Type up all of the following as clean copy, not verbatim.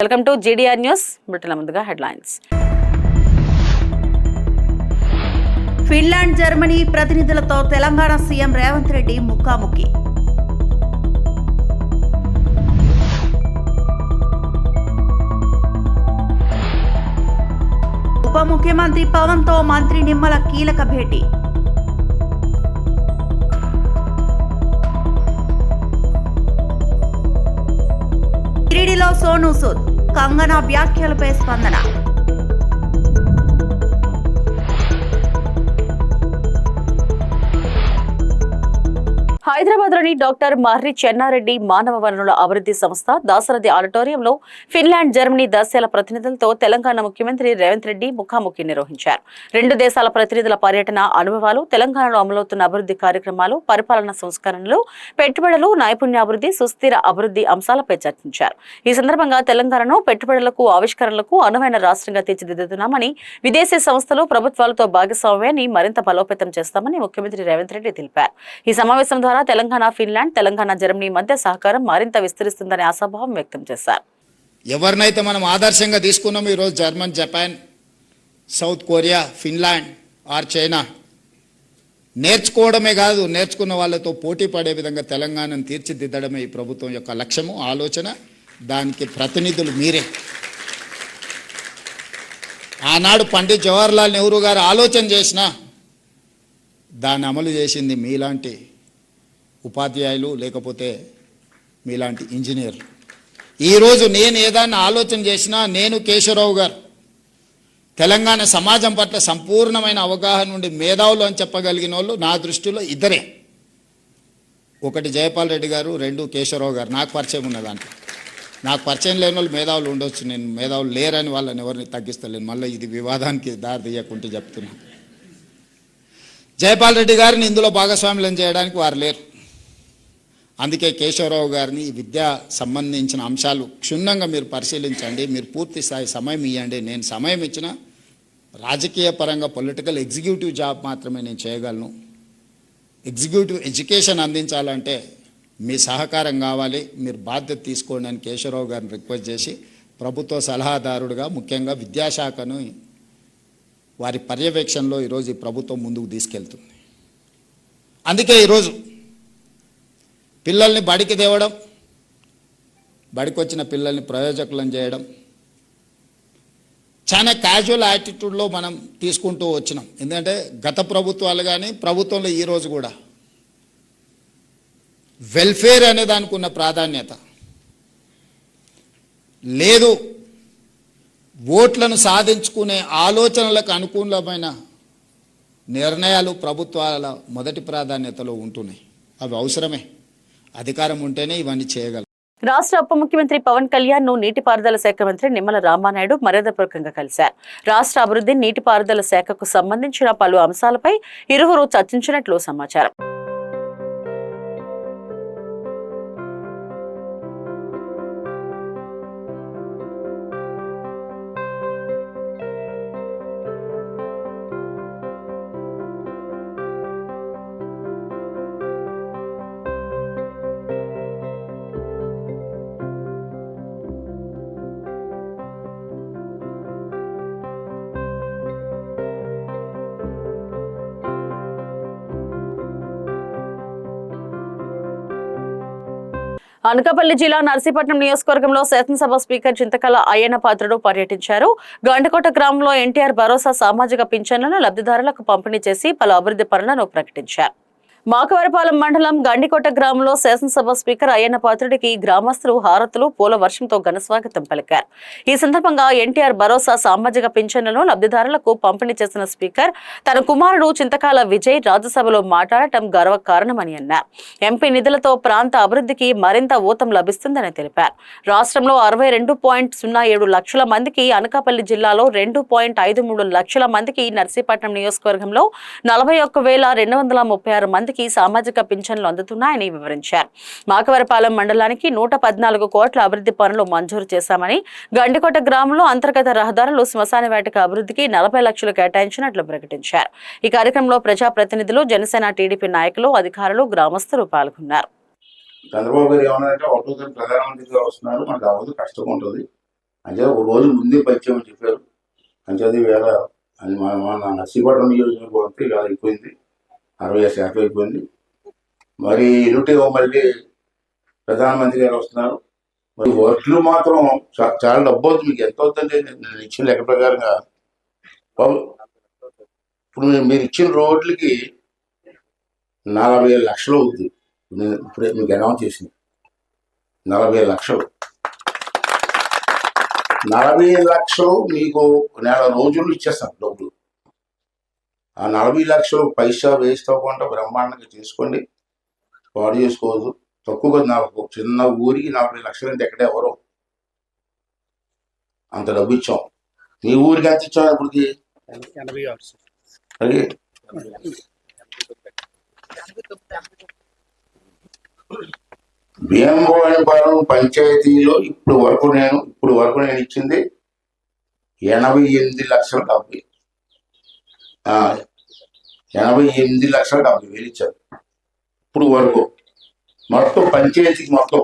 Welcome to GDR news. బులెటిన్ల ముందుగా headlines. Finland, Germany ప్రతినిధులతో తెలంగాణ సీఎం రేవంత్ రెడ్డి ముఖాముఖి. ఉప ముఖ్యమంత్రి పవన్తో మంత్రి నిమ్మల కీలక భేటీ. త్రీడీలో సోనూ సూద్, కంగనా వ్యాఖ్యలపై స్పందన. హైదరాబాద్లోని డాక్టర్ మర్రి చెన్నారెడ్డి మానవ వనరుల అభివృద్ధి సంస్థ దాసరథి ఆడిటోరియంలో ఫిన్లాండ్, జర్మనీ దేశాల ప్రతినిధులతో తెలంగాణ ముఖ్యమంత్రి రేవంత్ రెడ్డి ముఖాముఖి నిర్వహించారు. రెండు దేశాల ప్రతినిధుల పర్యటన అనుభవాలు, తెలంగాణలో అమలవుతున్న అభివృద్ధి కార్యక్రమాలు, పరిపాలన సంస్కరణలు, పెట్టుబడులు, నైపుణ్యాభివృద్ధి, సుస్థిర అభివృద్ధి అంశాలపై చర్చించారు. ఈ సందర్భంగా తెలంగాణను పెట్టుబడులకు, ఆవిష్కరణలకు అనువైన రాష్ట్రంగా తీర్చిదిద్దుతున్నామని, విదేశీ సంస్థలు, ప్రభుత్వాలతో భాగస్వామ్యాన్ని మరింత బలోపేతం చేస్తామని ముఖ్యమంత్రి రేవంత్ రెడ్డి తెలిపారు. ఈ సమావేశం ద్వారా తెలంగాణ, ఫిన్లాండ్, తెలంగాణ, జర్మనీ మధ్య సహకారం మరింత విస్తరిస్తుందనే ఆశాభావం వ్యక్తం చేశారు. ఎవరినైతే మనం ఆదర్శంగా తీసుకున్నామో ఈరోజు German, Japan, South Korea, Finland or China నేర్చుకోవడమే కాదు, నేర్చుకున్న వాళ్ళతో పోటీ పడే విధంగా తెలంగాణను తీర్చిదిద్దడమే ఈ ప్రభుత్వం యొక్క లక్ష్యము, ఆలోచన. దానికి ప్రతినిధులు మీరే. ఆనాడు పండిత్ జవహర్లాల్ నెహ్రూ గారు ఆలోచన చేసినా దాన్ని అమలు చేసింది మీలాంటి ఉపాధ్యాయులు, లేకపోతే మీలాంటి ఇంజనీర్లు. ఈరోజు నేను ఏదైనా ఆలోచన చేసినా, నేను కేశవరావు గారు తెలంగాణ సమాజం పట్ల సంపూర్ణమైన అవగాహన నుండి మేధావులు అని చెప్పగలిగిన వాళ్ళు నా దృష్టిలో ఇద్దరే. ఒకటి జయపాల్ రెడ్డి గారు, రెండు కేశవరావు గారు. నాకు పరిచయం ఉన్న దాంట్లో. నాకు పరిచయం లేని వాళ్ళు మేధావులు ఉండొచ్చు, నేను మేధావులు లేరని వాళ్ళని ఎవరిని తగ్గిస్తలేను. మళ్ళీ ఇది వివాదానికి దారి తీయకుంటే చెప్తున్నాను. జయపాల్ రెడ్డి గారిని ఇందులో భాగస్వామ్యం చేయడానికి వారు లేరు. అందుకే కేశవరావు గారిని ఈ విద్యా సంబంధించిన అంశాలు క్షుణ్ణంగా మీరు పరిశీలించండి, మీరు పూర్తి స్థాయి సమయం ఇవ్వండి. నేను సమయం ఇచ్చిన రాజకీయ పరంగా పొలిటికల్ ఎగ్జిక్యూటివ్ జాబ్ మాత్రమే నేను చేయగలను. ఎగ్జిక్యూటివ్ ఎడ్యుకేషన్ అందించాలంటే మీ సహకారం కావాలి, మీరు బాధ్యత తీసుకోండి అని కేశవరావు గారిని రిక్వెస్ట్ చేసి ప్రభుత్వ సలహాదారుడుగా ముఖ్యంగా విద్యాశాఖను వారి పర్యవేక్షణలో ఈరోజు ఈ ప్రభుత్వం ముందుకు తీసుకెళ్తుంది. అందుకే ఈరోజు పిల్లల్ని బడికి తేవడం, బడికి వచ్చిన పిల్లల్ని ప్రయోజకులను చేయడం చాలా క్యాజువల్ యాటిట్యూడ్లో మనం తీసుకుంటూ వచ్చినాం. ఎందుకంటే గత ప్రభుత్వాలు కానీ ప్రభుత్వంలో ఈరోజు కూడా వెల్ఫేర్ అనే దానికి ఉన్న ప్రాధాన్యత లేదు. ఓట్లను సాధించుకునే ఆలోచనలకు అనుకూలమైన నిర్ణయాలు ప్రభుత్వాల మొదటి ప్రాధాన్యతలో ఉంటున్నాయి. అవి అవసరమే. అధికారం ఉంటేనే ఇవన్నీ చేయగలరు. రాష్ట్ర ఉప ముఖ్యమంత్రి పవన్ కళ్యాణ్ ను నీటిపారుదల శాఖ మంత్రి నిమ్మల రామానాయుడు మర్యాదపూర్వకంగా కలిశారు. రాష్ట్ర అభివృద్ధి, నీటిపారుదల శాఖకు సంబంధించిన పలు అంశాలపై ఇరువురు చర్చించినట్లు సమాచారం. అనకాపల్లి జిల్లా నర్సీపట్నం నియోజకవర్గంలో శాసనసభ స్పీకర్ చింతకల అయ్యన్న పాత్రుడు పర్యటించారు. గండికోట గ్రామంలో ఎన్టీఆర్ భరోసా సామాజిక పింఛన్లను లబ్ధిదారులకు పంపిణీ చేసి పలు అభివృద్ధి పనులను ప్రకటించారు. మాకవరపాలెం మండలం గండికోట గ్రామంలో శాసనసభ స్పీకర్ అయ్యన్న పాత్రుడికి గ్రామస్తులు హారతులు, పూల వర్షంతో ఘనస్వాగతం పలికారు. ఈ సందర్భంగా ఎన్టీఆర్ భరోసా సామాజిక పింఛన్లను లబ్ధిదారులకు పంపిణీ చేసిన స్పీకర్ తన కుమారుడు చింతకాల విజయ్ రాజ్యసభలో మాట్లాడటం గర్వకారణమని అన్నారు. ఎంపీ నిధులతో ప్రాంత అభివృద్ధికి మరింత ఊతం లభిస్తుందని తెలిపారు. రాష్ట్రంలో 62.07 లక్షల మందికి, అనకాపల్లి జిల్లాలో 2.53 లక్షల మందికి, నర్సీపట్నం నియోజకవర్గంలో 41,236 మందికి సామాజిక పింఛన్లు అందుతున్నాయని వివరించారు. మాకవరపాలెం మండలానికి 114 కోట్ల అభివృద్ధి పనులు మంజూరు చేశామని, గండికోట గ్రామంలో అంతర్గత రహదారులు, శ్మశాన వేటక అభివృద్ధికి 40 లక్షలు కేటాయించినట్లు ప్రకటించారు. ఈ కార్యక్రమంలో ప్రజాప్రతినిధులు, జనసేన, టీడీపీ నాయకులు, అధికారులు, గ్రామస్తులు పాల్గొన్నారు. చంద్రబాబు గారు ఏమన్నారంటే ఒకటో ప్రధానమంత్రిగా వస్తున్నారు, మనకు అవ్వదు, కష్టంగా ఉంటుంది, అంటే ఒక రోజు ముందే పరిచయం అని చెప్పారు. అంచేది వేళ అని మన నర్సీపట్నం నియోజకవర్గం వేళ అయిపోయింది, 60% అయిపోయింది. మరి ఎన్నిటిగా మళ్ళీ ప్రధానమంత్రి గారు వస్తున్నారు. మరి వర్క్లు మాత్రం చాలా డబ్బు అవుతుంది. మీకు ఎంత అవుతుందంటే నేను ఇచ్చిన లెక్క ప్రకారంగా ఇప్పుడు మీరు ఇచ్చిన రోడ్లకి 40 లక్షలు అవుతుంది. నేను ఇప్పుడే మీకు అనౌన్స్ చేసింది 40 లక్షలు. 40 లక్షలు మీకు నెల రోజులు ఇచ్చేస్తాం డబ్బులు. ఆ 40 లక్షలు పైసా వేస్ట్ అవ్వకుండా బ్రహ్మాండంగా చేసుకోండి, పాడు చేసుకోవద్దు. తక్కువగా నాకు చిన్న ఊరికి 40 లక్షలు అంటే ఎక్కడే ఎవరు అంత డబ్బు ఇచ్చాం. మీ ఊరికి ఎంత ఇచ్చాం ఇప్పటికి? అది భీమవరం పంచాయతీలో ఇప్పుడు వరకు నేను ఇచ్చింది 88,70,000. 88,70,000 ఇచ్చారు ఇప్పుడు వరకు మొత్తం పంచాయతీకి మొత్తం.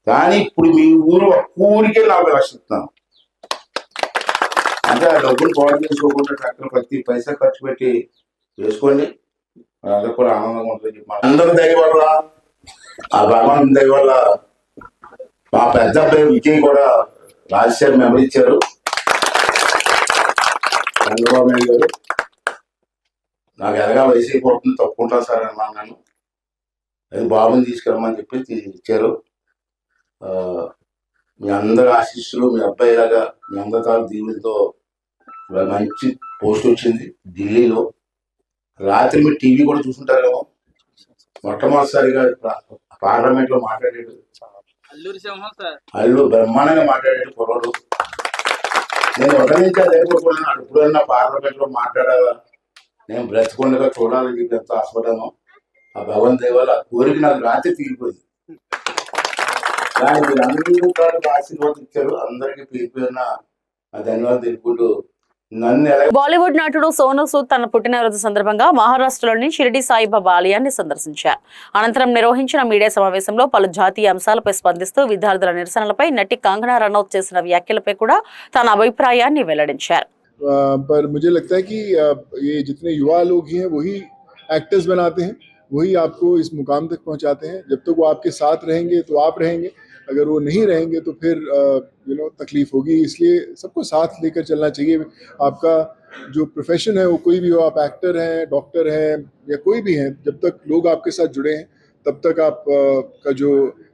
కానీ ఇప్పుడు మీ ఊరికే 40 లక్షలు ఇస్తున్నాను. అంటే ఆ డబ్బులు పాడు చేసుకోకుండా ట్రాక్టర్ ప్రతి పైసా ఖర్చు పెట్టి చేసుకోండి. అందరూ కూడా ఆనందంగా ఉంటుంది. అందరి దయ వల్ల, ఆ భగవాన్ దయ వల్ల మా పెద్ద అబ్బాయి విజయ్ కూడా రాజశేఖర్ మెంబర్ ఇచ్చారు. చంద్రబాబు నాయుడు గారు నాకు ఎలాగా వయసు అయిపోతుంది, తప్పుకుంటా సార్ అన్నాను నేను. అది బాబుని తీసుకెళ్ళమని చెప్పి ఇచ్చారు. మీ అందరి ఆశీస్సులు, మీ అబ్బాయి లాగా మీ అందరి దీవులతో మంచి పోస్ట్ వచ్చింది ఢిల్లీలో. రాత్రి మీరు టీవీ కూడా చూసుంటారు కదా. మొట్టమొదటిసారిగా పార్లమెంట్ లో మాట్లాడాడు, అల్లు బ్రహ్మాండంగా మాట్లాడాడు కుర్రాడు. నేను నుంచి అది అయిపోతున్నాను. ఎప్పుడైనా పార్లమెంట్ లో మాట్లాడాలా, నేను బ్రతికొండగా చూడాలని చెప్పి ఎంతో ఆశపడ్డాను. ఆ భగవంతు దేవాల కోరిక నాకు రాత్రి తీరిపోయింది. కానీ మీరు అందరూ ఆశీర్వాదం ఇచ్చారు. అందరికీ పేరు పేరున ధన్యవాదాలు తెలుపుకుంటూ బాలీవుడ్ నటుడు సోనూ సూద్ తన పుట్టినరోజు సందర్భంగా మహారాష్ట్రలోని షిరిడి సాయిబాబా ఆలయాన్ని సందర్శించారు. అనంతరం నిర్వహించిన మీడియా సమావేశంలో పలు జాతీయ అంశాలపై స్పందిస్తూ విద్యార్థుల నిరసనలపై నటి కంగనా రనౌత్ చేసిన వ్యాఖ్యలపై కూడా తన అభిప్రాయాన్ని వెల్లడించారు. पर मुझे लगता है कि ये जितने युवा लोग हैं वही एक्टर्स बनाते हैं, वही आपको इस मुकाम तक पहुंचाते हैं. जब तक वो आपके साथ रहेंगे तो आप रहेंगे, अगर वो नहीं रहेंगे तो फिर तकलीफ होगी. इसलिए सबको साथ लेकर चलना चाहिए. आपका जो प्रोफेशन है वो कोई भी हो, आप एक्टर हैं, डॉक्टर हैं या कोई भी हैं, जब तक लोग आपके साथ जुड़े हैं तब तक आप का जो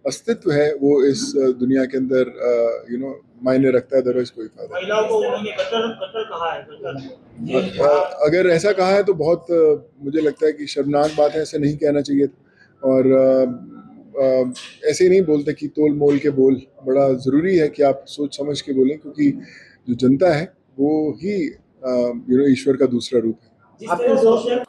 अस्तित्व है वो इस दुनिया के अंदर मायने रखता है. अदरवाइज कोई फायदा नहीं. अगर ऐसा कहा है तो बहुत मुझे लगता है कि शर्मनाक बात है. ऐसे नहीं कहना चाहिए. और ऐसे नहीं बोलते कि तोल मोल के बोल. बड़ा ज़रूरी है कि आप सोच समझ के बोलें, क्योंकि जो जनता है वो ही ईश्वर का दूसरा रूप है.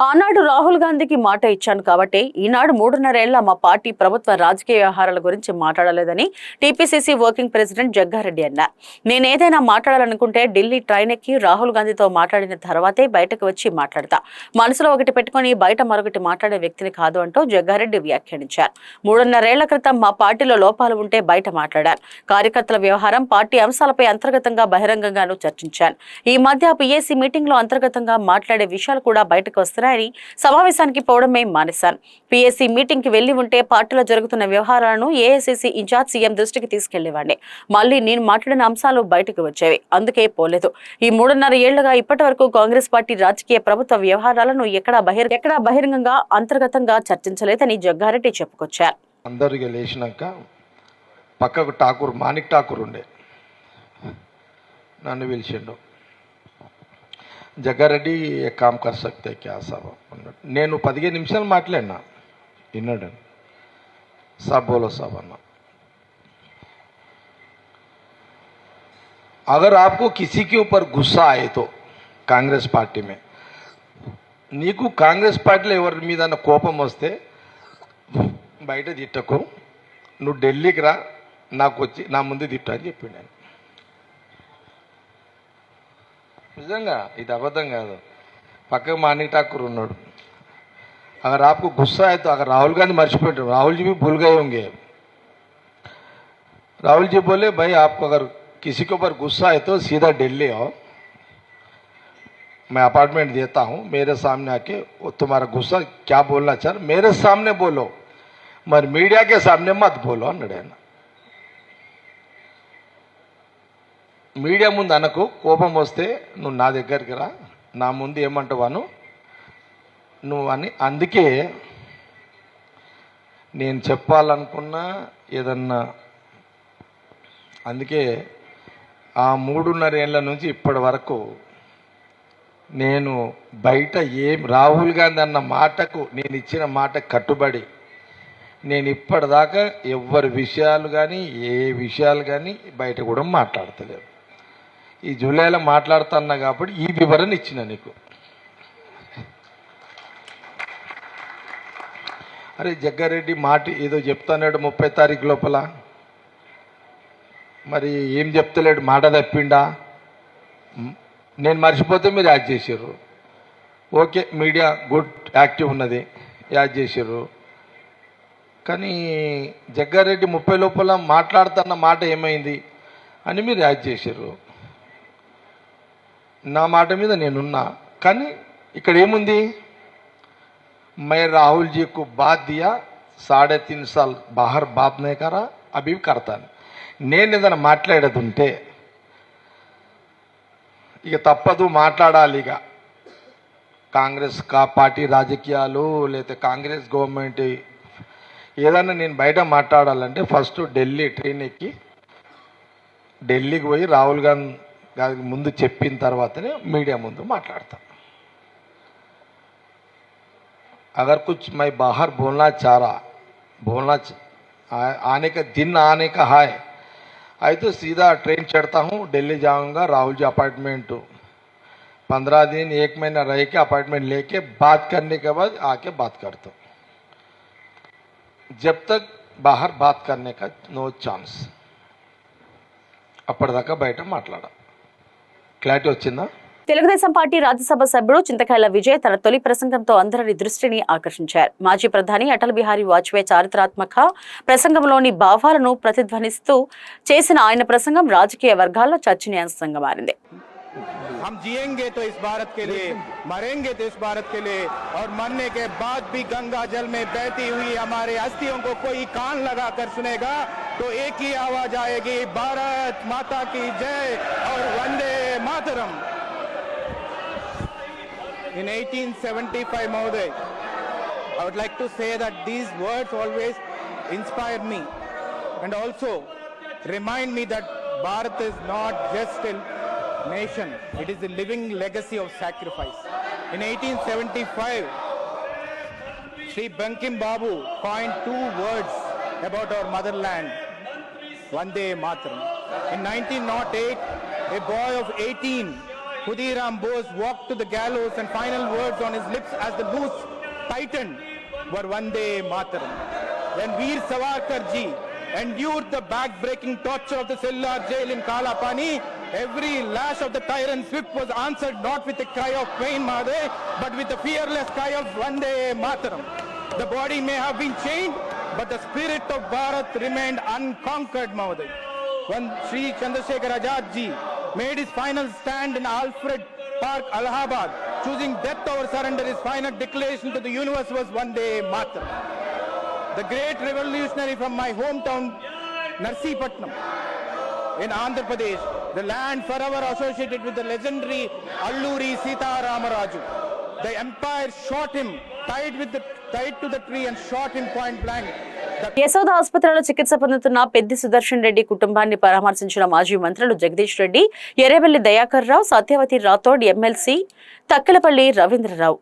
ఆనాడు రాహుల్ గాంధీకి మాట ఇచ్చాను కాబట్టి ఈనాడు 3.5 ఏళ్ల మా పార్టీ ప్రభుత్వ రాజకీయ వ్యవహారాల గురించి మాట్లాడలేదని టీపీసీసీ వర్కింగ్ ప్రెసిడెంట్ జగ్గారెడ్డి అన్నారు. నేనేదైనా మాట్లాడాలనుకుంటే ఢిల్లీ ట్రైన్ ఎక్కి రాహుల్ గాంధీతో మాట్లాడిన తర్వాతే బయటకు వచ్చి మాట్లాడతా. మనసులో ఒకటి పెట్టుకుని బయట మరొకటి మాట్లాడే వ్యక్తిని కాదు అంటూ జగ్గారెడ్డి వ్యాఖ్యానించారు. 3.5 ఏళ్ల క్రితం మా పార్టీలో లోపాలు ఉంటే బయట మాట్లాడాను. కార్యకర్తల వ్యవహారం, పార్టీ అంశాలపై అంతర్గతంగా బహిరంగంగానూ చర్చించాను. ఈ మధ్య పీఏసీ మీటింగ్ లో అంతర్గతంగా మాట్లాడే విషయాలు కూడా బయటకు వస్తున్నాయని సమావేశానికి పోవడమే మానేశాను. పీఏసీ మీటింగ్ కి వెళ్లి ఉంటే పార్టీలో జరుగుతున్న వ్యవహారాలను ఏఐసీసీ ఇన్ఛార్జ్ సీఎం దృష్టికి తీసుకెళ్లేవాడిని. మళ్లీ నేను మాట్లాడిన అంశాలు బయటకు వచ్చేవి, అందుకే పోలేదు. ఈ 3.5 ఏళ్లుగా ఇప్పటి వరకు కాంగ్రెస్ పార్టీ రాజకీయ ప్రభుత్వ వ్యవహారాలను ఎక్కడా బహిరంగంగా అంతర్గతంగా చర్చించలేదని జగ్గారెడ్డి చెప్పుకొచ్చారు. అందరికి లేచినాక పక్కకు మాణిక్ ఠాకూర్ ఉండే, నన్ను పిలిచిండు. జగ్గారెడ్డి ఏ కామ్ కర్ సక్తే క్యా సాబ్ అన్నాడు. నేను 15 నిమిషాలు మాట్లాడినా, విన్నాడు. సాబ్ బోలో సాబ్ అన్నా. अगर आपको किसी के ऊपर गुस्सा आए तो कांग्रेस पार्टी में నీకు కాంగ్రెస్ పార్టీలో ఎవరి మీద కోపం వస్తే బయట తిట్టకు, నువ్వు ఢిల్లీకి రా, నాకు వచ్చి నా ముందు తిట్టు అని చెప్పిండు ఆయన. నిజంగా ఇది అబద్ధం కాదు. పక్కకు మాణిక్ ఠాకూర్ ఉన్నాడు. अगर आपको गुस्सा है तो अगर राहुल गांधी मर्चिपोयाరు, राहुल जी भी भूल गए होंगे. राहुल जी बोले भाई आपको अगर किसी के ऊपर गुस्सा है तो सीधा दिल्ली आओ, मैं अपार्टमेंट देता हूँ, मेरे सामने आके वो तुम्हारा गुस्सा क्या बोलना चाह मेरे सामने बोलो, మరి మీడియా के सामने मत बोलो అన్నాడు ఆయన. మీడియా ముందు అనకు, కోపం వస్తే నువ్వు నా దగ్గరికి రా, నా ముందు ఏమంటావాను నువ్వు అని. అందుకే నేను చెప్పాలనుకున్నా ఏదన్నా, అందుకే ఆ 3.5 ఏళ్ళ నుంచి ఇప్పటి వరకు నేను బయట రాహుల్ గాంధీ అన్న మాటకు, నేను ఇచ్చిన మాటకు కట్టుబడి నేను ఇప్పటిదాకా ఎవరి విషయాలు కానీ ఏ విషయాలు కానీ బయట కూడా మాట్లాడతలేను. ఈ జూలైలో మాట్లాడుతున్నా కాబట్టి ఈ వివరణ ఇచ్చిన నీకు. అరే జగ్గారెడ్డి మాట ఏదో చెప్తానాడు 30 తారీఖు లోపల, మరి ఏం చెప్తలేడు, మాట తప్పిండా? నేను మర్చిపోతే మీరు యాడ్ చేసారు. ఓకే, మీడియా గుడ్ యాక్టివ్ ఉన్నది, యాడ్ చేసారు. కానీ జగ్గారెడ్డి 30 లోపల మాట్లాడుతున్న మాట ఏమైంది అని మీరు యాడ్ చేసారు. నా మాట మీద నేనున్నా, కానీ ఇక్కడ ఏముంది, मैं राहुल जी को बात दिया 3.5 साल बाहर बात नहीं करा, अभी भी करता नहीं. నేను ఏదైనా మాట్లాడేది ఉంటే ఇక తప్పదు, మాట్లాడాలి. ఇక కాంగ్రెస్ పార్టీ రాజకీయాలు లేకపోతే కాంగ్రెస్ గవర్నమెంట్ ఏదన్నా నేను బయట మాట్లాడాలంటే ఫస్ట్ ఢిల్లీ ట్రైన్ ఎక్కి ఢిల్లీకి పోయి రాహుల్ గాంధీ ముందు చెప్పిన తర్వాతనే మీడియా ముందు మాట్లాడతాను. अगर कुछ मैं बाहर बोलना चाह रहा, आने का दिन आने का है तो सीधा ट्रेन चढ़ता हूँ, दिल्ली जाऊँगा, राहुल जी अपार्टमेंट 15 दिन 1 महीना रह के अपार्टमेंट लेके बात करने के बाद आके बात करता हूँ. जब तक बाहर बात करने का नो चांस, అప్పటిదాకా బయట మాట్లాడా. క్లారిటీ వచ్చిందా? తెలుగుదేశం పార్టీ రాజ్యసభ సభ్యుడు చింతకాయల విజయ్ తన తొలి ప్రసంగంతో అందరి దృష్టిని ఆకర్షించారు. మాజీ ప్రధాని అటల్ బిహారీ వాజ్పేయి చారిత్రాత్మక ప్రసంగంలోని భావాలను ప్రతిధ్వనిస్తూ చేసిన ఆయన ప్రసంగం రాజకీయ వర్గాల్లో చర్చనీయాంశంగా మారింది. हम जिएंगे तो इस भारत के लिए, मरेंगे तो इस भारत के लिए, और मरने के बाद भी गंगा जल में बहती हुई हमारे अस्थियों को कोई कान लगा कर सुनेगा तो एक ही आवाज आएगी, भारत माता की जय और Vande Mataram. In 1875, Mahoday, I would like to say that these words always inspire me and also remind me that Bharat is not just a nation, it is a living legacy of sacrifice. In 1875, Sri Bankim Babu coined 2 words about our motherland, Vande Mataram. In 1908, a boy of 18, Khudiram Bose, walked to the gallows and final words on his lips as the noose tightened were Vande Mataram. When Veer Savarkar ji endured the back-breaking torture of the cellular jail in Kalapani, every lash of the tyrant's whip was answered not with a cry of pain, Mahadev, but with the fearless cry of Vande Mataram. The body may have been chained, but the spirit of Bharat remained unconquered, Mahadev. When Sri Chandrasekhar Azad ji made his final stand in Alfred Park, Allahabad, choosing death over surrender, his final declaration to the universe was Vande Mataram. The great revolutionary from my hometown, Narsipatnam, in Andhra Pradesh, the land forever associated with the legendary Alluri Sita Ramaraju. The empire shot him, tied to the tree and shot him point blank. Yashoda ఆసుపత్రిలో చికిత్స పొందుతున్న పెద్ది సుదర్శన్ రెడ్డి కుటుంబాన్ని పరామర్శించిన మాజీ మంత్రులు Jagadish Reddy, Errabelli Dayakar Rao, Satyavathi Rathod, MLC Takkalapalli Ravindra Rao.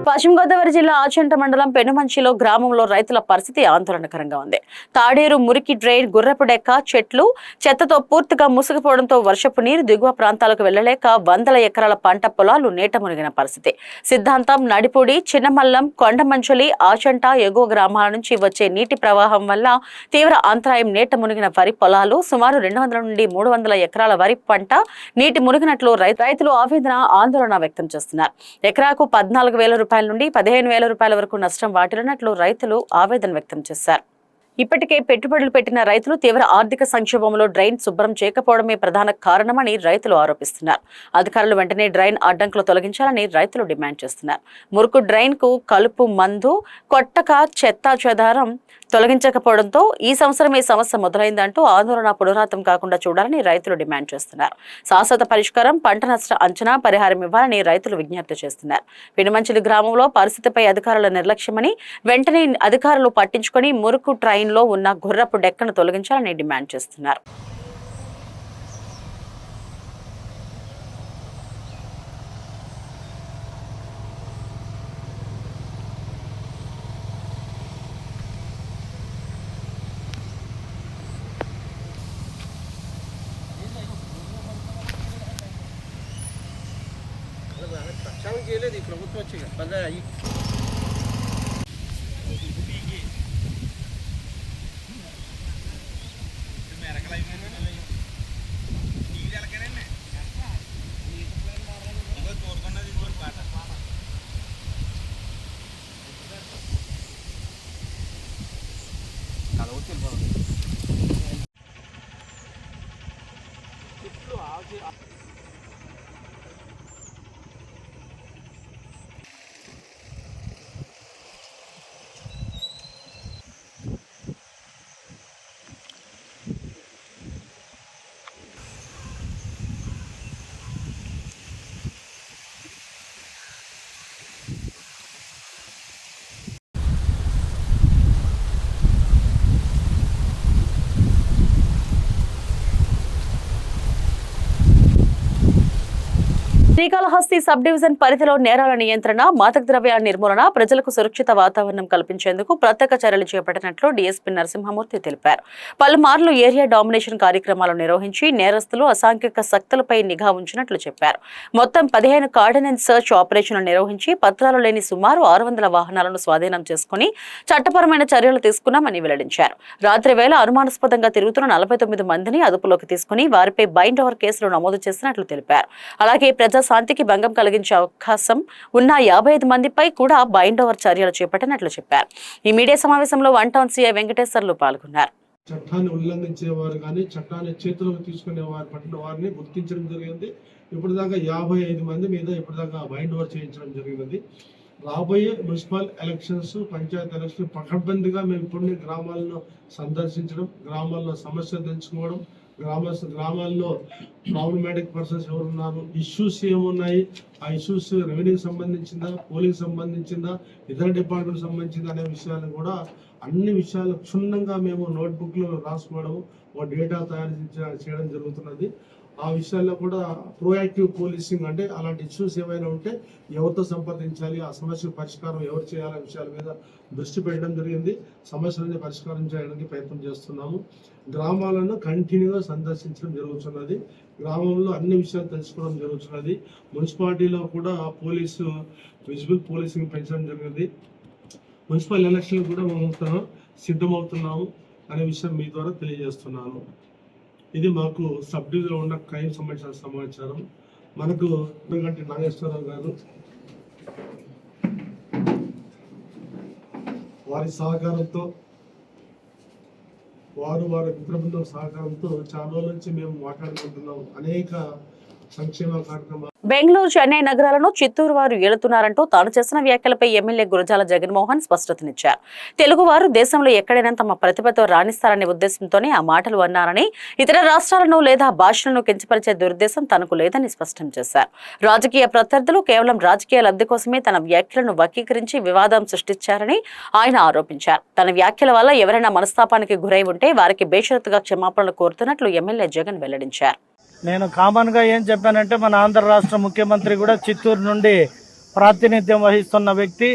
పశ్చిమ గోదావరి జిల్లా ఆచంట మండలం పెనుమంచిలో గ్రామంలో రైతుల పరిస్థితి ఆందోళనకరంగా ఉంది. తాడేరు మురికి డ్రైన్, గుర్రపు డెక్క, చెట్లు చెత్తతో పూర్తిగా మూసుకుపోవడంతో వర్షపు నీరు దిగువ ప్రాంతాలకు వెళ్లలేక వందల ఎకరాల పంట పొలాలు నీట మునిగిన పరిస్థితి. సిద్ధాంతం, నడిపూడి, చిన్నమల్లం, కొండమంచలి, ఆచంట ఎగువ గ్రామాల నుంచి వచ్చే నీటి ప్రవాహం వల్ల తీవ్ర అంతరాయం. నీట మునిగిన వరి పొలాలు సుమారు 200 నుండి 300 ఎకరాల వరి పంట నీటి మునిగినట్లు రైతులు ఆందోళన వ్యక్తం చేస్తున్నారు. ఎకరాకు 14,000 రూపాయల నుండి 15,000 రూపాయల వరకు నష్టం వాటిల్లినట్లు రైతులు ఆవేదన వ్యక్తం చేశారు. ఇప్పటికే పెట్టుబడులు పెట్టిన రైతులు తీవ్ర ఆర్థిక సంక్షోభంలో డ్రైన్ శుభ్రం చేయకపోవడమే ప్రధాన కారణమని రైతులు ఆరోపిస్తున్నారు. అధికారులు వెంటనే డ్రైన్ అడ్డంకులు తొలగించాలని రైతులు డిమాండ్ చేస్తున్నారు. మురుకు డ్రైన్ కు కలుపు మందు కొట్టక చెత్త చెదారం తొలగించకపోవడంతో ఈ సంవత్సరం ఈ సమస్య మొదలైందంటూ ఆందోళన పునరావృతం కాకుండా చూడాలని రైతులు డిమాండ్ చేస్తున్నారు. శాశ్వత పరిష్కారం, పంట నష్ట అంచనా, పరిహారం ఇవ్వాలని రైతులు విజ్ఞప్తి చేస్తున్నారు. పెనుమంచిలి గ్రామంలో పరిస్థితిపై అధికారుల నిర్లక్ష్యమని, వెంటనే అధికారులు పట్టించుకొని మురుకు ట్రైన్ లో ఉన్న గుర్రపు డెక్కను తొలగించాలని డిమాండ్ చేస్తున్నారు. శ్రీకాళహస్తి సబ్ డివిజన్ పరిధిలో నేరాల నియంత్రణ, మాదక ద్రవ్యాల నిర్మూలన, ప్రజలకు సురక్షిత వాతావరణం కల్పించేందుకు ప్రత్యేక చర్యలు చేపట్టినట్లు డీఎస్పీ నరసింహమూర్తి తెలిపారు. పలుమార్లు ఏరియా డామినేషన్ కార్యక్రమాలు నిర్వహించి నేరస్తులు, అసాంఘిక శక్తులపై నిఘా ఉంచినట్లు చెప్పారు. మొత్తం 15 కార్డినెన్స్ సర్చ్ ఆపరేషన్లు నిర్వహించి పత్రాలు లేని సుమారు 600 వాహనాలను స్వాధీనం చేసుకుని చట్టపరమైన చర్యలు తీసుకున్నామని వెల్లడించారు. రాత్రి వేళ అనుమానాస్పదంగా తిరుగుతున్న 49 మందిని అదుపులోకి తీసుకుని వారిపై బైండ్ ఓవర్ కేసులు నమోదు చేసినట్లు తెలిపారు. అలాగే ప్రజా శాంతికి భంగం కలిగించే అవకాశం ఉన్న 55 మందిపై కూడా బైండ్ ఓవర్ చర్యలు చేపట్టినట్లు చెప్పారు. ఈ మీడియా సమావేశంలో 1 టౌన్ సీఐ వెంకటేశ్వర్లు పాల్గొన్నారు. చట్టాన్ని ఉల్లంఘించే వారు కానీ చట్టాన్ని చేతిలోకి తీసుకునే వారి పట్ల వారిని గుర్తించడం జరిగింది. ఇప్పటిదాకా 55 మంది మీద ఇప్పటిదాకా బైండ్ ఓవర్ చేయించడం జరిగింది. రాబోయే మున్సిపల్ ఎలక్షన్స్, పంచాయతీ ఎలక్షన్ పకడ్బందీగా మేము ఇప్పుడు గ్రామాలను సందర్శించడం, గ్రామాల్లో సమస్యలు తెలుసుకోవడం, గ్రామాల్లో ప్రాబ్లమాటిక్ పర్సన్స్ ఎవరున్నారు, ఇష్యూస్ ఏమున్నాయి, ఆ ఇష్యూస్ రెవెన్యూకి సంబంధించిందా, పోలీస్ సంబంధించిందా, ఇతర డిపార్ట్మెంట్ సంబంధించిందా అనే విషయాలను కూడా అన్ని విషయాలు క్షుణ్ణంగా మేము నోట్బుక్లో రాసుకోవడం, ఒక డేటా తయారు చేయడం జరుగుతున్నది. ఆ విషయాల్లో కూడా ప్రోయాక్టివ్ పోలీసింగ్ అంటే అలాంటి ఇష్యూస్ ఏమైనా ఉంటే ఎవరితో సంప్రదించాలి, ఆ సమస్య పరిష్కారం ఎవరు చేయాలనే విషయాల మీద దృష్టి పెట్టడం జరిగింది. సమస్యలని పరిష్కారం చేయడానికి ప్రయత్నం చేస్తున్నాము. గ్రామాలను కంటిన్యూగా సందర్శించడం జరుగుతున్నది. గ్రామంలో అన్ని విషయాలు తెలుసుకోవడం జరుగుతున్నది. మున్సిపాలిటీలో కూడా విజిబుల్ పోలీసింగ్ పెంచడం జరిగింది. మున్సిపల్ ఎలక్షన్ కూడా మేము సిద్ధమవుతున్నాము అనే విషయం మీ ద్వారా తెలియజేస్తున్నాను. ఇది మాకు సబ్ డివిజన్లో ఉన్న క్రైమ్ సంబంధించిన సమాచారం. మనకు నాగేశ్వరరావు గారు వారి సహకారంతో, వారి మిత్ర బృందం సహకారంతో చాలా రోజుల నుంచి మేము మాట్లాడుకుంటున్నాం. అనేక సంక్షేమ కార్యక్రమాలు. బెంగళూరు, చెన్నై నగరాలను చిత్తూరు వారు ఏలుతున్నారంటూ తాను చేసిన వ్యాఖ్యలపై ఎమ్మెల్యే గురజాల జగన్మోహన్ స్పష్టతనిచ్చారు. తెలుగువారు దేశంలో ఎక్కడైనా తమ ప్రతిభతో రాణిస్తారనే ఉద్దేశంతోనే ఆ మాటలు అన్నారని, ఇతర రాష్ట్రాలను లేదా భాషలను కించపరిచే దురుద్దేశం తనకు లేదని స్పష్టం చేశారు. రాజకీయ ప్రత్యర్థులు కేవలం రాజకీయ లబ్ధి కోసమే తన వ్యాఖ్యలను వక్రీకరించి వివాదం సృష్టించారని ఆయన ఆరోపించారు. తన వ్యాఖ్యల వల్ల ఎవరైనా మనస్తాపానికి గురై ఉంటే వారికి బేషరతుగా క్షమాపణలు కోరుతున్నట్లు ఎమ్మెల్యే జగన్ వెల్లడించారు. నేను కామన్గా ఏం చెప్పానంటే, మన ఆంధ్ర రాష్ట్ర ముఖ్యమంత్రి కూడా చిత్తూరు నుండి ప్రాతినిధ్యం వహిస్తున్న వ్యక్తి.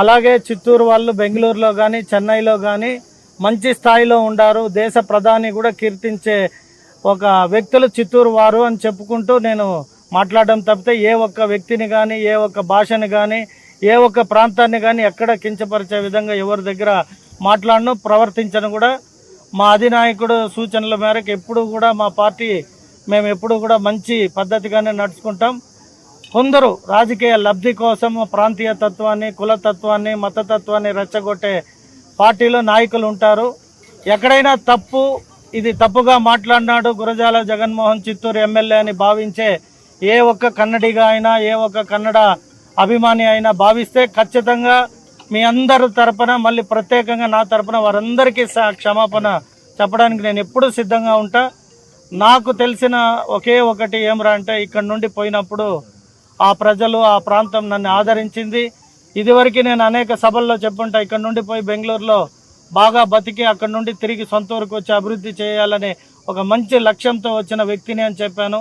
అలాగే చిత్తూరు వాళ్ళు బెంగళూరులో కానీ చెన్నైలో కానీ మంచి స్థాయిలో ఉండారు. దేశ ప్రధాని కూడా కీర్తించే ఒక వ్యక్తులు చిత్తూరు వారు అని చెప్పుకుంటూ నేను మాట్లాడడం తప్పితే ఏ ఒక్క వ్యక్తిని కానీ, ఏ ఒక్క భాషని కానీ, ఏ ఒక్క ప్రాంతాన్ని కానీ ఎక్కడ కించపరిచే విధంగా ఎవరి దగ్గర మాట్లాడను, ప్రవర్తించను కూడా. మా అధినాయకుడు సూచనల మేరకు ఎప్పుడు కూడా మా పార్టీ మేము ఎప్పుడు కూడా మంచి పద్ధతిగానే నడుచుకుంటాం. కొందరు రాజకీయ లబ్ధి కోసం ప్రాంతీయ తత్వాన్ని, కులతత్వాన్ని, మతతత్వాన్ని రెచ్చగొట్టే పార్టీలో నాయకులు ఉంటారు. ఎక్కడైనా తప్పు, ఇది తప్పుగా మాట్లాడినాడు గురజాల జగన్మోహన్ చిత్తూరు ఎమ్మెల్యే అని భావించే ఏ ఒక్క కన్నడిగా అయినా, ఏ ఒక్క కన్నడ అభిమాని అయినా భావిస్తే ఖచ్చితంగా మీ అందరి తరపున, మళ్ళీ ప్రత్యేకంగా నా తరపున వారందరికీ క్షమాపణ చెప్పడానికి నేను ఎప్పుడూ సిద్ధంగా ఉంటా. నాకు తెలిసిన ఒకే ఒకటి ఏమరా అంటే, ఇక్కడ నుండి పోయినప్పుడు ఆ ప్రజలు, ఆ ప్రాంతం నన్ను ఆదరించింది. ఇదివరకు నేను అనేక సభల్లో చెప్పుంటా, ఇక్కడ నుండి పోయి బెంగళూరులో బాగా బతికి అక్కడ నుండి తిరిగి సొంత ఊరికి వచ్చి అభివృద్ధి చేయాలనే ఒక మంచి లక్ష్యంతో వచ్చిన వ్యక్తిని అని చెప్పాను.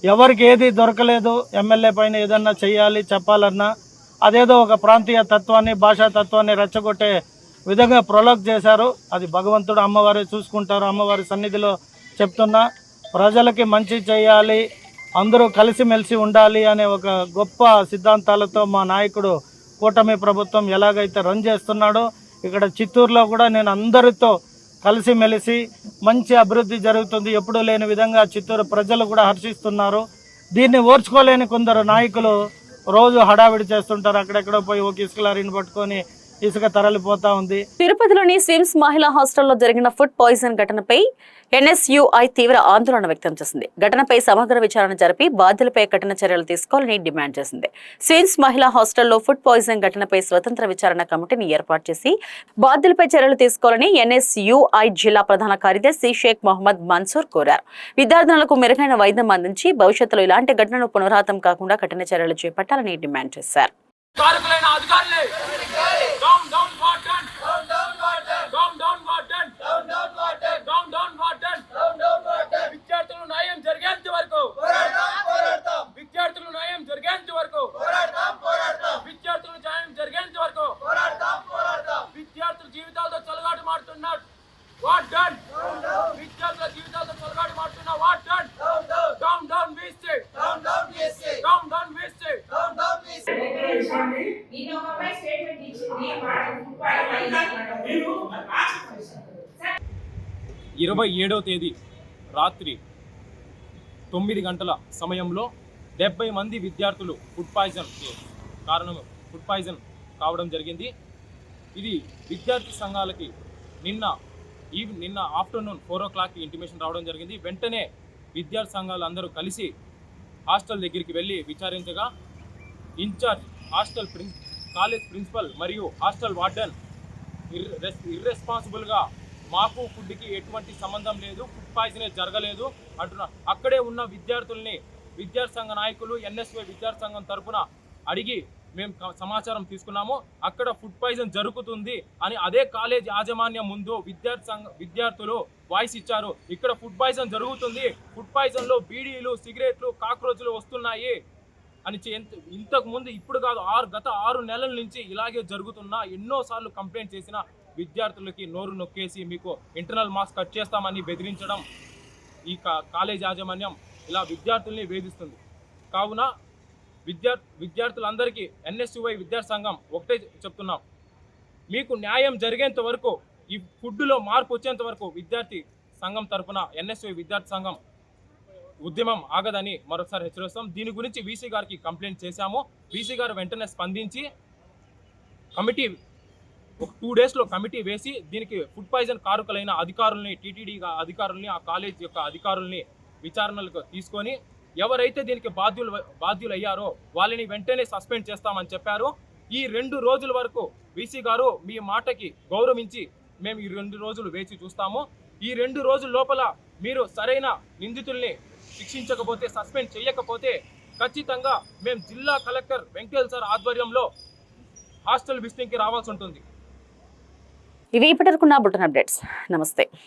ఎవరికి ఏది దొరకలేదు, ఎమ్మెల్యే పైన ఏదన్నా చేయాలి చెప్పాలన్నా అదేదో ఒక ప్రాంతీయ తత్వాన్ని, భాషా తత్వాన్ని రెచ్చగొట్టే విధంగా ప్రొలోక్ చేశారు. అది భగవంతుడు, అమ్మవారే చూసుకుంటారు. అమ్మవారి సన్నిధిలో చెప్తున్నా, ప్రజలకి మంచి చేయాలి, అందరూ కలిసిమెలిసి ఉండాలి అనే ఒక గొప్ప సిద్ధాంతాలతో మా నాయకుడు కూటమి ప్రభుత్వం ఎలాగైతే రన్ చేస్తున్నాడో, ఇక్కడ చిత్తూరులో కూడా నేను అందరితో కలిసిమెలిసి మంచి అభివృద్ధి జరుగుతుంది. ఎప్పుడూ లేని విధంగా చిత్తూరు ప్రజలు కూడా హర్షిస్తున్నారు. దీన్ని ఓర్చుకోలేని కొందరు నాయకులు రోజు హడావిడి చేస్తుంటారు. అక్కడెక్కడో పోయి ఒక ఇసుక లారీని పట్టుకొని ఇసుక తరలిపోతా ఉంది. తిరుపతిలోని స్విమ్స్ మహిళా హాస్టల్లో జరిగిన ఫుడ్ పాయిజన్ ఘటనపై ఎన్ఎస్యుఐ తీవ్ర ఆందోళన వ్యక్తం చేసింది. ఘటనపై సమగ్ర విచారణ జరిపి బాధ్యులపై కఠిన చర్యలు తీసుకోవాలని డిమాండ్ చేసింది. స్విమ్స్ మహిళా హాస్టల్లో ఫుడ్ పాయిజన్ ఘటనపై స్వతంత్ర విచారణ కమిటీని ఏర్పాటు చేసి బాధ్యులపై చర్యలు తీసుకోవాలని ఎన్ఎస్యుఐ జిల్లా ప్రధాన కార్యదర్శి షేక్ మొహమ్మద్ మన్సూర్ కోరారు. విద్యార్థులకు మెరుగైన వైద్యం అందించి భవిష్యత్తులో ఇలాంటి ఘటనలు పునరావృతం కాకుండా కఠిన చర్యలు చేపట్టాలని డిమాండ్ చేశారు. విద్యార్థులు న్యాయం జరిగేంత వరకు విద్యార్థులు న్యాయం జరిగేంత వరకు విద్యార్థులు న్యాయం జరిగేంత వరకు విద్యార్థుల జీవితాలతో చెలగాటు మారుతున్నాడు. What done? విద్యార్థుల జీవితాలతో చెలగాటు మారుతున్నా. What done? డౌన్ డౌన్ వీస్తే డౌన్ డౌన్ వీస్తే డౌన్ డౌన్ వీస్తే డౌన్ డౌన్ వీస్తే నేను ఒక పై స్టేట్మెంట్ ఇచ్చింది. 27వ తేదీ రాత్రి 9 గంటల సమయంలో 70 మంది విద్యార్థులు ఫుడ్ పాయిజన్ కావడం జరిగింది. ఇది విద్యార్థి సంఘాలకి నిన్న ఆఫ్టర్నూన్ 4 o'clock ఇంటిమేషన్ రావడం జరిగింది. వెంటనే విద్యార్థి సంఘాలు అందరూ కలిసి హాస్టల్ దగ్గరికి వెళ్ళి విచారించగా ఇన్ఛార్జ్ కాలేజ్ ప్రిన్సిపల్ మరియు హాస్టల్ వార్డెన్ ఇర్రెస్పాన్సిబుల్గా మాకు ఫుడ్కి ఎటువంటి సంబంధం లేదు, ఫుడ్ పాయిజనే జరగలేదు అంటున్నారు. అక్కడే ఉన్న విద్యార్థుల్ని విద్యార్థి సంఘ నాయకులు ఎన్ఎస్వై విద్యార్థి సంఘం తరఫున అడిగి మేము సమాచారం తీసుకున్నాము. అక్కడ ఫుడ్ పాయిజన్ జరుగుతుంది అని అదే కాలేజ్ యాజమాన్యం ముందు విద్యార్థులు వాయిస్ ఇచ్చారు. ఇక్కడ ఫుడ్ పాయిజన్ జరుగుతుంది, ఫుడ్ పాయిజన్లో బీడీలు, సిగరెట్లు, కాక్రోచ్లు వస్తున్నాయి అని ఇంతకు ముందు, ఇప్పుడు కాదు, గత 6 నెలల నుంచి ఇలాగే జరుగుతున్నా ఎన్నోసార్లు కంప్లైంట్ చేసిన విద్యార్థులకి నోరు నొక్కేసి మీకు ఇంటర్నల్ మార్క్స్ కట్ చేస్తామని బెదిరించడం ఈ కాలేజ్ యాజమాన్యం ఇలా విద్యార్థుల్ని వేధిస్తుంది. కావున విద్యార్థులందరికీ ఎన్ఎస్యుఐ విద్యార్థి సంఘం ఒకటే చెప్తున్నాం, మీకు న్యాయం జరిగేంత వరకు, ఈ ఫుడ్లో మార్పు వచ్చేంత వరకు విద్యార్థి సంఘం తరఫున ఎన్ఎస్యుఐ విద్యార్థి సంఘం ఉద్యమం ఆగదని మరొకసారి హెచ్చరిస్తాం. దీని గురించి వీసీ గారికి కంప్లైంట్ చేశాము. వీసీ గారు వెంటనే స్పందించి కమిటీ 2 daysలో కమిటీ వేసి దీనికి ఫుడ్ పాయిజన్ కారకులైన అధికారుల్ని, టీటీడీ అధికారుల్ని, ఆ కాలేజ్ యొక్క అధికారుల్ని విచారణలకు తీసుకొని ఎవరైతే దీనికి బాధ్యులు అయ్యారో వాళ్ళని వెంటనే సస్పెండ్ చేస్తామని చెప్పారు. ఈ 2 రోజుల వరకు వీసీ గారు మీ మాటకి గౌరవించి మేము ఈ 2 రోజులు వేచి చూస్తాము. ఈ 2 రోజుల లోపల మీరు సరైన నిందితుల్ని శిక్షించకపోతే, సస్పెండ్ చేయకపోతే ఖచ్చితంగా మేము జిల్లా కలెక్టర్ వెంకటేల్ సార్ ఆధ్వర్యంలో హాస్టల్ విజిటింగ్కి రావాల్సి ఉంటుంది. ఇవి ఇప్పటివరకు నా బులెటిన్ అప్డేట్స్. నమస్తే.